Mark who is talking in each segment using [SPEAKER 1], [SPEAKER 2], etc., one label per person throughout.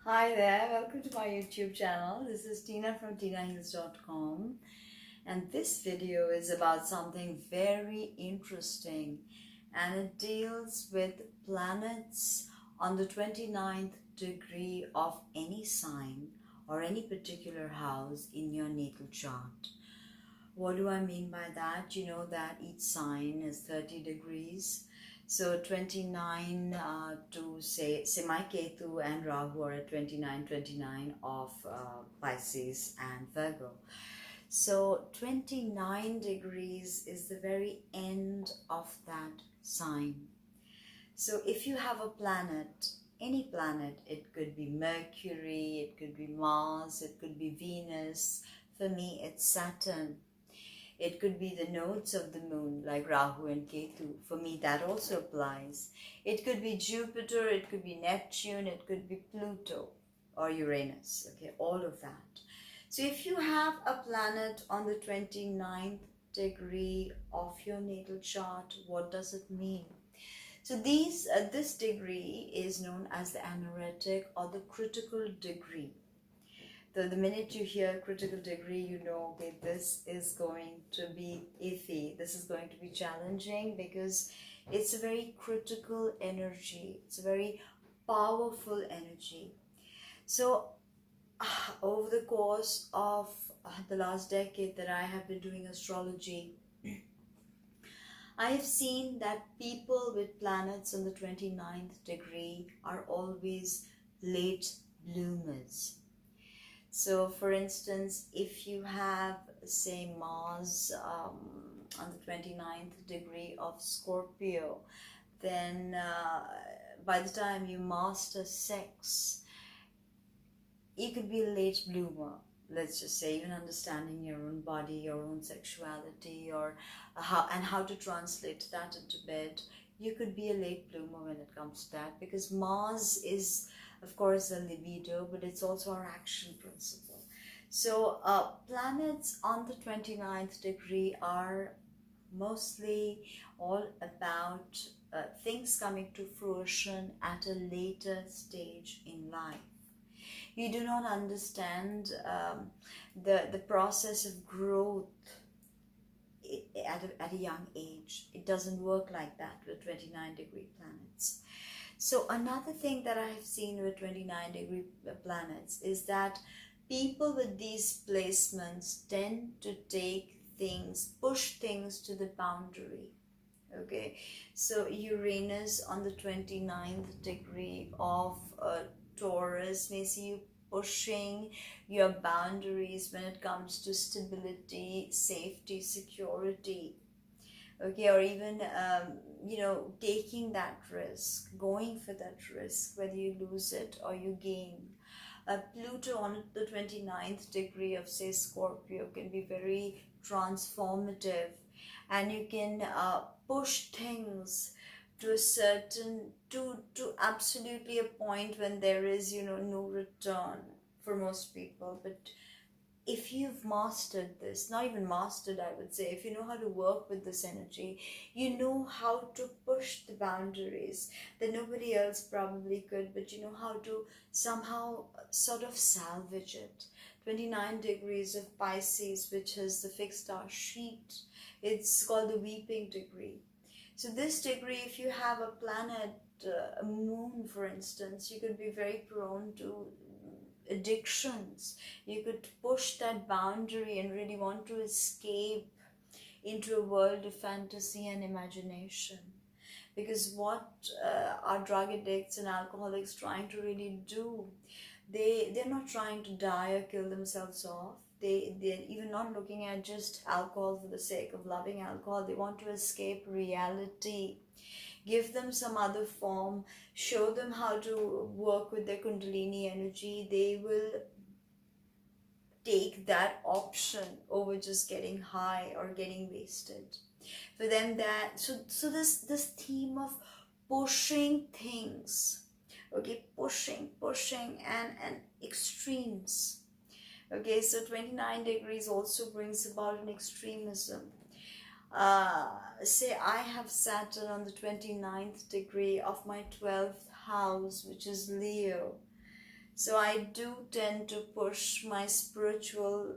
[SPEAKER 1] Hi there, welcome to my YouTube channel. This is Tina from Tinaheals.com, and this video is about something very interesting, and it deals with planets on the 29th degree of any sign or any particular house in your natal chart. What do I mean by that? You know that each sign is 30 degrees. So 29 to say my Ketu and Rahu are at 29 of Pisces and Virgo. So 29 degrees is the very end of that sign. So if you have a planet, any planet, it could be Mercury, it could be Mars, it could be Venus. For me, it's Saturn. It could be the nodes of the moon like Rahu and Ketu. For me, that also applies. It could be Jupiter, it could be Neptune, it could be Pluto or Uranus. Okay, all of that. So if you have a planet on the 29th degree of your natal chart, what does it mean? So this degree is known as the Anaretic or the critical degree. The minute you hear critical degree, you know, okay, this is going to be iffy. This is going to be challenging because it's a very critical energy. It's a very powerful energy. So over the course of the last decade that I have been doing astrology, I have seen that people with planets on the 29th degree are always late bloomers. So for instance, if you have, say, Mars on the 29th degree of Scorpio, then by the time you master sex, you could be a late bloomer. Let's just say, even understanding your own body, your own sexuality, or how to translate that into bed. You could be a late bloomer when it comes to that, because Mars is, of course, a libido, but it's also our action principle. So planets on the 29th degree are mostly all about things coming to fruition at a later stage in life. You do not understand the process of growth at a young age. It doesn't work like that with 29 degree planets. So another thing that I have seen with 29 degree planets is that people with these placements tend to take things, push things to the boundary. Okay, so Uranus on the 29th degree of Taurus may see you pushing your boundaries when it comes to stability, safety, security. Okay, or even taking that risk, going for that risk, whether you lose it or you gain. Pluto on the 29th degree of, say, Scorpio can be very transformative, and you can push things to a certain, to absolutely a point when there is, no return for most people. But if you've mastered this, not even mastered, I would say, if you know how to work with this energy, you know how to push the boundaries that nobody else probably could, but you know how to somehow sort of salvage it. 29 degrees of Pisces, which is the fixed star sheet, it's called the weeping degree. So this degree, if you have a planet, a moon, for instance, you could be very prone to addictions. You could push that boundary and really want to escape into a world of fantasy and imagination. Because what are drug addicts and alcoholics trying to really do? They're not trying to die or kill themselves off. They're even not looking at just alcohol for the sake of loving alcohol. They want to escape reality. Give them some other form, show them how to work with their Kundalini energy. They will take that option over just getting high or getting wasted. For them, that so this theme of pushing things, okay, pushing and extremes. Okay, so 29 degrees also brings about an extremism. Say I have Saturn on the 29th degree of my 12th house, which is Leo. So I do tend to push my spiritual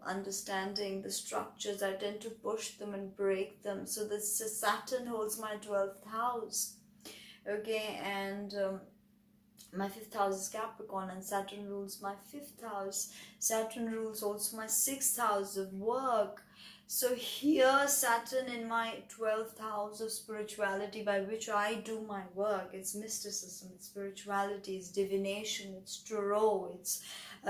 [SPEAKER 1] understanding, the structures. I tend to push them and break them. So this Saturn holds my 12th house. Okay, and my 5th house is Capricorn, and Saturn rules my 5th house. Saturn rules also my 6th house of work. So here Saturn in my 12th house of spirituality, by which I do my work. It's mysticism, it's spirituality, it's divination, it's tarot, it's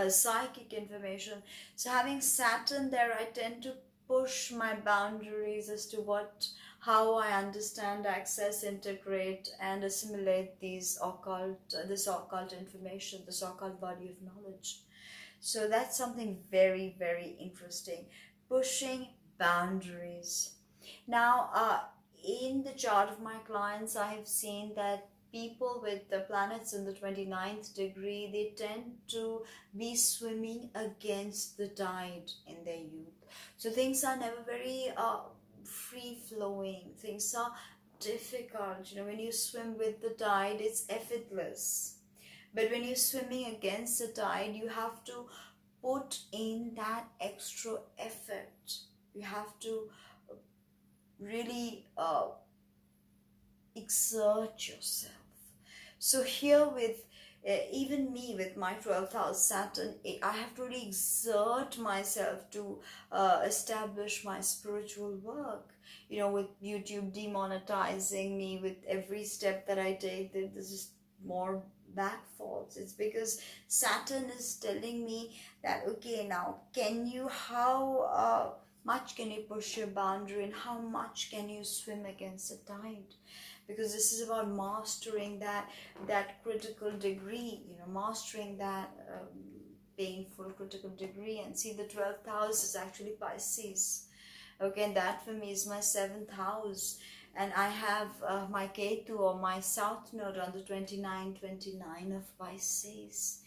[SPEAKER 1] psychic information. So having Saturn there, I tend to push my boundaries as to how I understand, access, integrate, and assimilate this occult information, this occult body of knowledge. So that's something very, very interesting. Pushing boundaries. Now, in the chart of my clients, I have seen that people with the planets in the 29th degree, they tend to be swimming against the tide in their youth. So things are never very free-flowing. Things are difficult. When you swim with the tide, it's effortless. But when you're swimming against the tide, you have to put in that extra effort. You have to really exert yourself. So here with even me with my 12th house Saturn, I have to really exert myself to establish my spiritual work. With YouTube demonetizing me with every step that I take, there's just more backfalls. It's because Saturn is telling me that, okay, now how much can you push your boundary, and how much can you swim against the tide? Because this is about mastering that critical degree, mastering that painful critical degree. And see, the 12th house is actually Pisces. Okay, and that for me is my 7th house. And I have my Ketu, or my South Node, on the 29 of Pisces,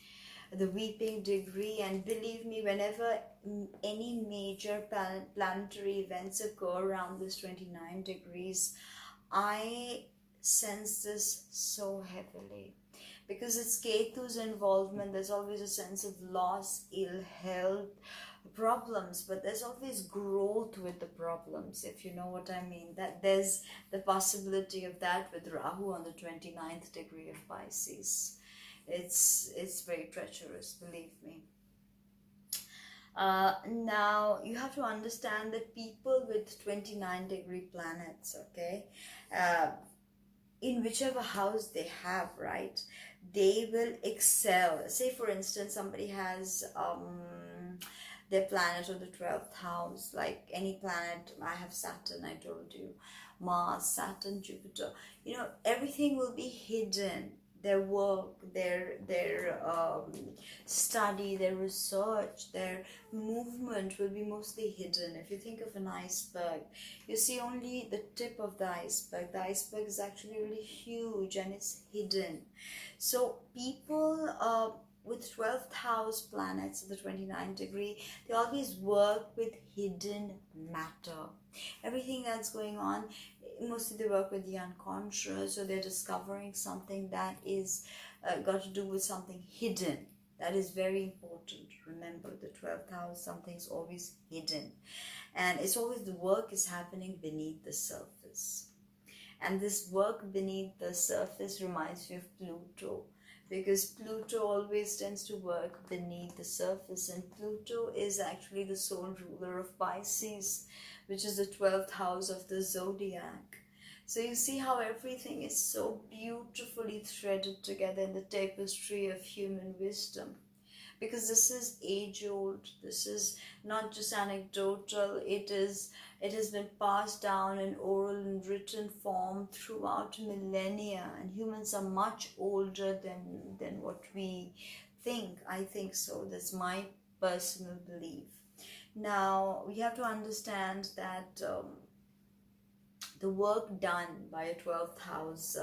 [SPEAKER 1] the weeping degree. And believe me, whenever any major planetary events occur around this 29 degrees, I sense this so heavily, because it's Ketu's involvement. There's always a sense of loss, ill health, problems, but there's always growth with the problems, if you know what I mean. That there's the possibility of that with Rahu on the 29th degree of Pisces. It's very treacherous, believe me. Now you have to understand that people with 29 degree planets, okay, in whichever house they have, right, they will excel. Say for instance, somebody has their planet on the 12th house, like any planet. I have Saturn, I told you, Mars, Saturn, Jupiter. Everything will be hidden. Their work, their study, their research, their movement will be mostly hidden. If you think of an iceberg, you see only the tip of the iceberg. The iceberg is actually really huge and it's hidden. So people with 12th house planets at the 29th degree, they always work with hidden matter. Everything that's going on, mostly they work with the unconscious, or they're discovering something that is got to do with something hidden. That is very important. Remember, the 12th house, something's always hidden, and it's always the work is happening beneath the surface. And this work beneath the surface reminds me of Pluto, because Pluto always tends to work beneath the surface, and Pluto is actually the sole ruler of Pisces, which is the 12th house of the zodiac. So you see how everything is so beautifully threaded together in the tapestry of human wisdom, because this is age-old. This is not just anecdotal. It has been passed down in oral and written form throughout millennia, and humans are much older than what we think. I think so. That's my personal belief. Now, we have to understand that the work done by a 12th house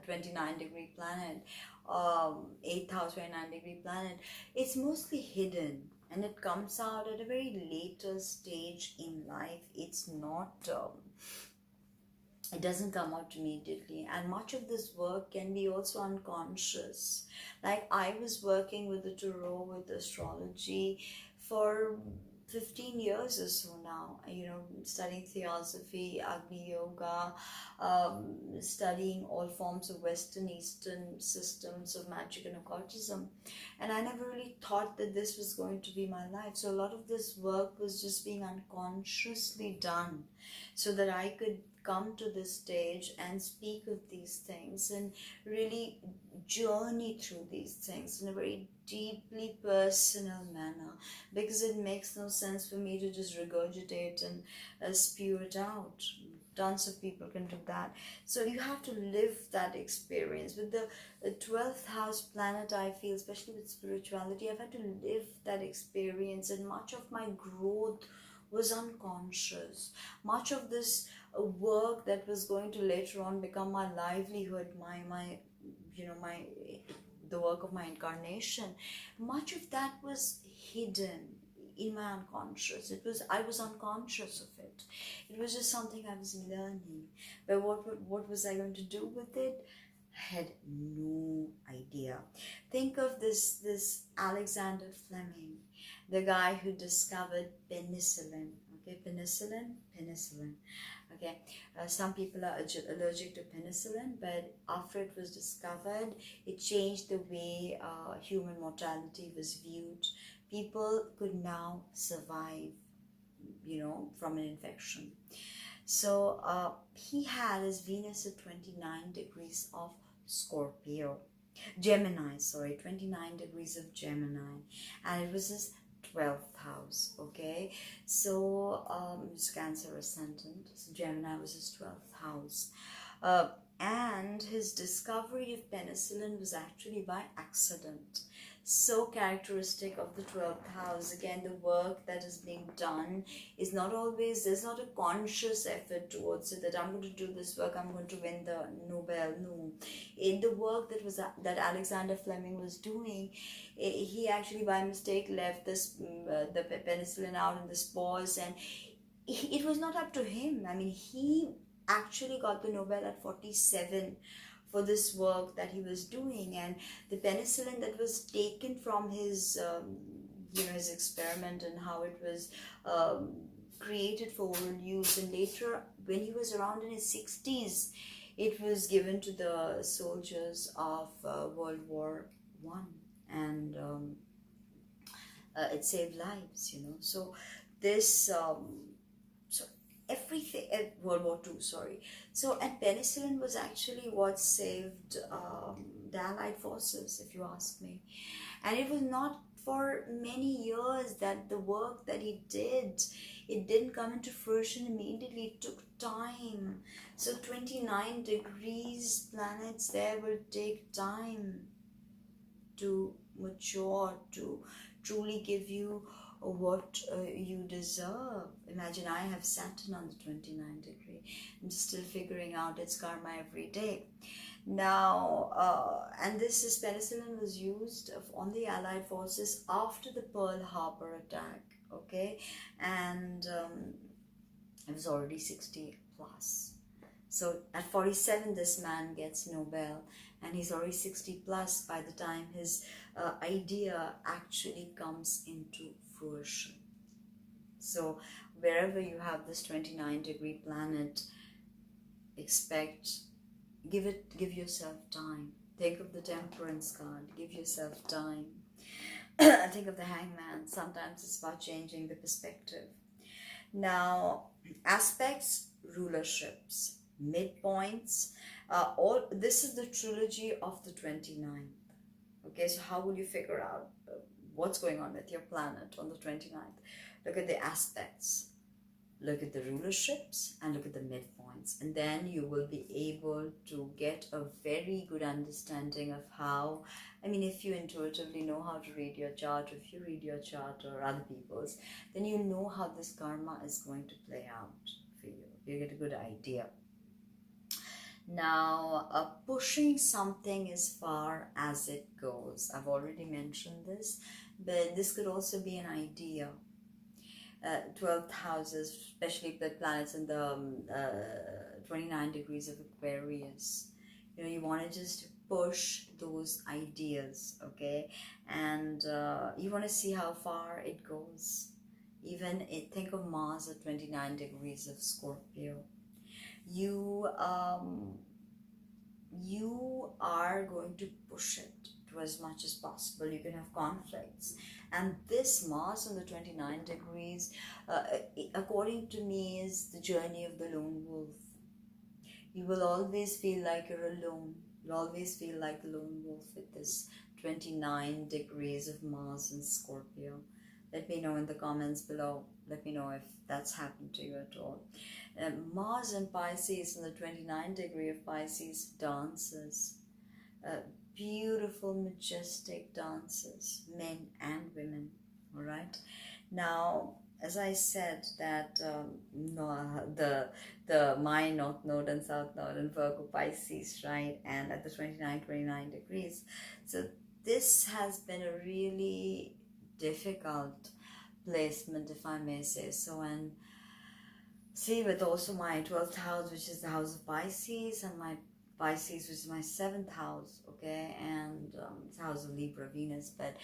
[SPEAKER 1] 29 degree planet, 8th house 29 degree planet, it's mostly hidden, and it comes out at a very later stage in life. It's not It doesn't come out immediately, and much of this work can be also unconscious. Like, I was working with the tarot, with astrology for 15 years or so now, studying theosophy, Agni Yoga, studying all forms of Western Eastern systems of magic and occultism. And I never really thought that this was going to be my life. So a lot of this work was just being unconsciously done so that I could come to this stage and speak of these things and really journey through these things in a very deeply personal manner, because it makes no sense for me to just regurgitate and spew it out. Tons of people can do that. So you have to live that experience. With the 12th house planet, I feel, especially with spirituality, I've had to live that experience, and much of my growth was unconscious. Much of this work that was going to later on become my livelihood, my the work of my incarnation, much of that was hidden in my unconscious. I was unconscious of it. It was just something I was learning. But what was I going to do with it? I had no idea. Think of this Alexander Fleming, the guy who discovered penicillin. Okay, penicillin. Okay, some people are allergic to penicillin, but after it was discovered, it changed the way human mortality was viewed. People could now survive, from an infection. So he had his Venus at 29 degrees of Gemini, 29 degrees of Gemini, and it was his 12th house. Okay, so it's Cancer ascendant, so Gemini was his 12th house, and his discovery of penicillin was actually by accident. So characteristic of the 12th house. Again, the work that is being done is not always, there's not a conscious effort towards it, that I'm going to do this work, I'm going to win the Nobel. No, in the work that Alexander Fleming was doing, he actually by mistake left this the penicillin out in the spores, and it was not up to him. I mean, he actually got the Nobel at 47 for this work that he was doing. And the penicillin that was taken from his his experiment, and how it was created for oral use, and later when he was around in his 60s, it was given to the soldiers of World War I, and it saved lives, so this everything at World War II, sorry. So, and penicillin was actually what saved the Allied forces, if you ask me. And it was not for many years that the work that he did, it didn't come into fruition immediately. It took time. So 29 degrees planets there will take time to mature, to truly give you what you deserve. Imagine, I have Saturn on the 29 degree. I'm still figuring out its karma every day. Now, and this penicillin was used on the Allied forces after the Pearl Harbor attack, okay? And it was already 60 plus. So at 47, this man gets Nobel, and he's already 60 plus by the time his idea actually comes into fruition. So wherever you have this 29 degree planet, give yourself time. Think of the Temperance card, give yourself time. Think of the Hangman. Sometimes it's about changing the perspective. Now, aspects, rulerships, midpoints, all this is the trilogy of the 29th. Okay, so how will you figure out what's going on with your planet on the 29th? Look at the aspects, look at the rulerships, and look at the midpoints, and then you will be able to get a very good understanding of how, I mean, if you intuitively know how to read your chart, or if you read your chart or other people's, then you know how this karma is going to play out for you. You get a good idea. Now, pushing something as far as it goes. I've already mentioned this, but this could also be an idea. 12th houses, especially the planets in the 29 degrees of Aquarius. You know, you want to just push those ideas, okay? And you want to see how far it goes. Even think of Mars at 29 degrees of Scorpio. You are going to push it to as much as possible. You can have conflicts, and this Mars on the 29 degrees, according to me, is the journey of the lone wolf. You will always feel like you're alone. You'll always feel like the lone wolf with this 29 degrees of Mars in Scorpio. Let me know in the comments below. Let me know if that's happened to you at all. Mars and Pisces in the 29 degree of Pisces dances. Beautiful, majestic dances, men and women. All right. Now, as I said that my North Node and South Node in Virgo Pisces, right, and at the 29 degrees. So this has been a really difficult placement, if I may say so. And see, with also my 12th house, which is the house of Pisces, and my Pisces, which is my 7th house, okay, and it's house of Libra, Venus. But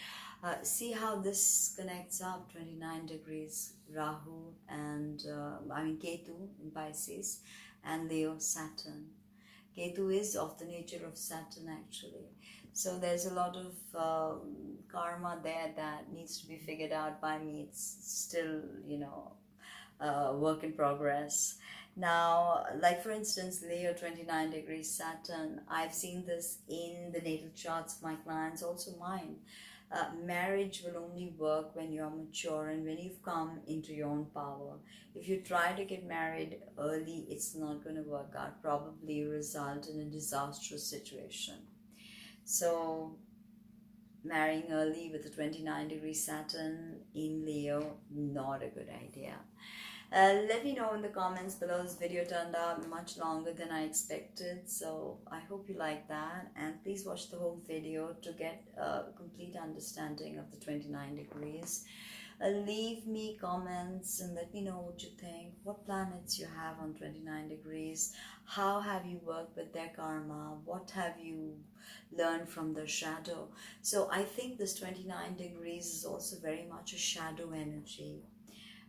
[SPEAKER 1] see how this connects up, 29 degrees, Rahu, and Ketu in Pisces, and Leo, Saturn. Ketu is of the nature of Saturn, actually. So there's a lot of karma there that needs to be figured out by me. It's still, work in progress. Now, like for instance, Leo 29 degrees Saturn, I've seen this in the natal charts of my clients, also mine. Marriage will only work when you are mature and when you've come into your own power. If you try to get married early, it's not going to work out, probably result in a disastrous situation. So marrying early with a 29 degree Saturn in Leo, not a good idea. Let me know in the comments below. This video turned out much longer than I expected, so I hope you like that, and please watch the whole video to get a complete understanding of the 29 degrees. Leave me comments and let me know what you think, what planets you have on 29 degrees, how have you worked with their karma, what have you learned from their shadow. So I think this 29 degrees is also very much a shadow energy.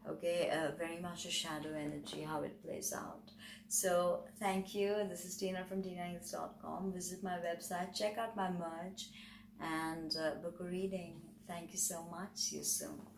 [SPEAKER 1] Okay, very much a shadow energy, how it plays out. So thank you. This is Tina from Tinaheals.com. Visit my website, check out my merch, and book a reading. Thank you so much. See you soon.